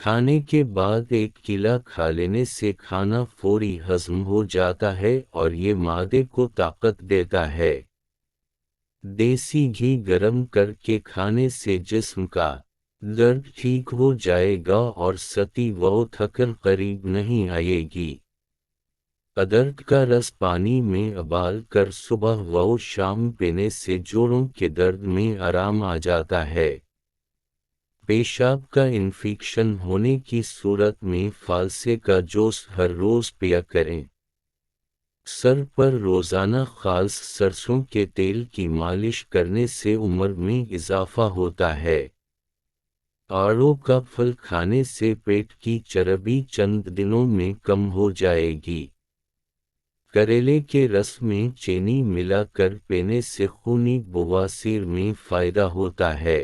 کھانے کے بعد ایک کیلا کھا لینے سے کھانا فوری ہضم ہو جاتا ہے اور یہ معدے کو طاقت دیتا ہے۔ دیسی گھی گرم کر کے کھانے سے جسم کا درد ٹھیک ہو جائے گا اور ستی و تھکن قریب نہیں آئے گی۔ ادرک کا رس پانی میں ابال کر صبح و شام پینے سے جوڑوں کے درد میں آرام آ جاتا ہے۔ پیشاب کا انفیکشن ہونے کی صورت میں فالسے کا جوس ہر روز پیا کریں۔ سر پر روزانہ خالص سرسوں کے تیل کی مالش کرنے سے عمر میں اضافہ ہوتا ہے۔ آڑو کا پھل کھانے سے پیٹ کی چربی چند دنوں میں کم ہو جائے گی۔ کریلے کے رس میں چینی ملا کر پینے سے خونی بواسیر میں فائدہ ہوتا ہے۔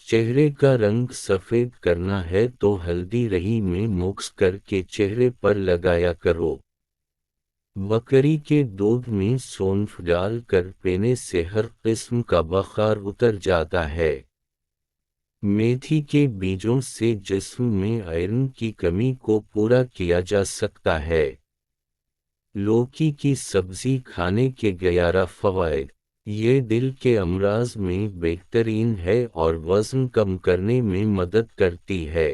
چہرے کا رنگ سفید کرنا ہے تو ہلدی رہی میں مکس کر کے چہرے پر لگایا کرو۔ بکری کے دودھ میں سونف ڈال کر پینے سے ہر قسم کا بخار اتر جاتا ہے۔ میتھی کے بیجوں سے جسم میں آئرن کی کمی کو پورا کیا جا سکتا ہے۔ لوکی کی سبزی کھانے کے 11 فوائد۔ یہ دل کے امراض میں بہترین ہے اور وزن کم کرنے میں مدد کرتی ہے۔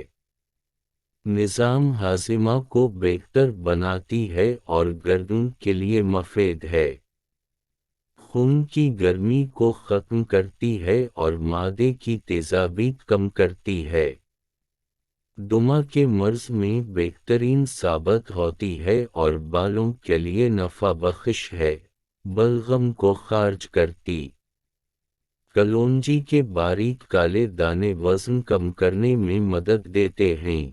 نظام ہاضمہ کو بہتر بناتی ہے اور گردن کے لیے مفید ہے۔ خون کی گرمی کو ختم کرتی ہے اور معدے کی تیزابیت کم کرتی ہے۔ دمہ کے مرض میں بہترین ثابت ہوتی ہے اور بالوں کے لیے نفع بخش ہے۔ بلغم کو خارج کرتی۔ کلونجی کے باریک کالے دانے وزن کم کرنے میں مدد دیتے ہیں۔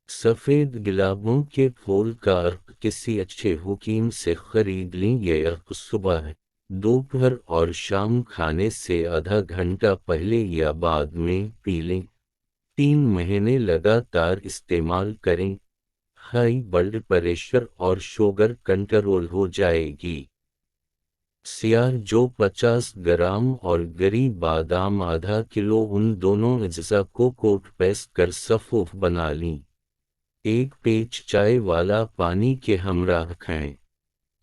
سفید گلابوں کے پھول کا عرق کسی اچھے حکیم سے خرید لیں۔ یہ عرق صبح، دوپہر اور شام کھانے سے آدھا گھنٹہ پہلے یا بعد میں پی لیں۔ 3 مہینے لگاتار استعمال کریں۔ ہائی بلڈ پریشر اور شوگر کنٹرول ہو جائے گی۔ سیاہ جو 50 گرام اور گری بادام آدھا کلو، ان دونوں اجزاء کو کوٹ پیسٹ کر صفوف بنا لیں۔ 1 پیچ چائے والا پانی کے ہمراہ کھائیں۔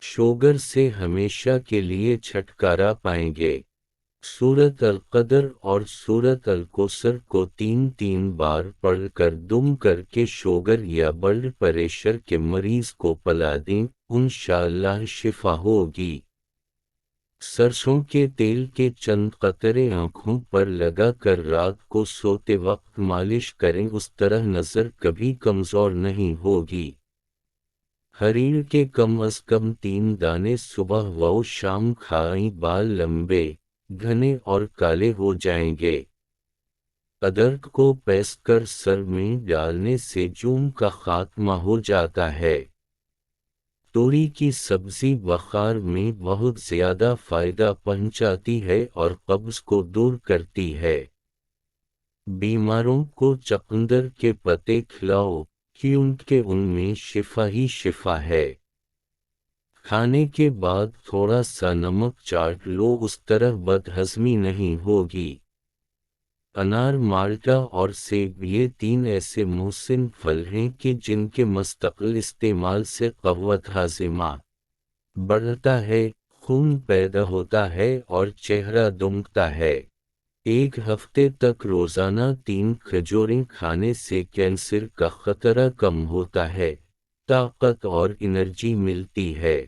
شوگر سے ہمیشہ کے لیے چھٹکارا پائیں گے۔ سورۃ القدر اور سورۃ الکوثر کو 3 بار پڑھ کر دم کر کے شوگر یا بلڈ پریشر کے مریض کو پلا دیں، انشاءاللہ شفا ہوگی۔ سرسوں کے تیل کے چند قطرے آنکھوں پر لگا کر رات کو سوتے وقت مالش کریں، اس طرح نظر کبھی کمزور نہیں ہوگی۔ ہریر کے کم از کم 3 دانے صبح و شام کھائیں، بال لمبے، گھنے اور کالے ہو جائیں گے۔ ادرک کو پیس کر سر میں ڈالنے سے جون کا خاتمہ ہو جاتا ہے۔ توری کی سبزی بخار میں بہت زیادہ فائدہ پہنچاتی ہے اور قبض کو دور کرتی ہے۔ بیماروں کو چقندر کے پتے کھلاؤ کیونکہ ان میں شفا ہی شفا ہے۔ کھانے کے بعد تھوڑا سا نمک چاٹ لو، اس طرح بدہضمی نہیں ہوگی۔ انار، مالٹا اور سیب یہ 3 ایسے محسن پھل ہیں کہ جن کے مستقل استعمال سے قوت ہاضمہ بڑھتا ہے، خون پیدا ہوتا ہے اور چہرہ دمکتا ہے۔ 1 ہفتے تک روزانہ 3 کھجوریں کھانے سے کینسر کا خطرہ کم ہوتا ہے، طاقت اور انرجی ملتی ہے۔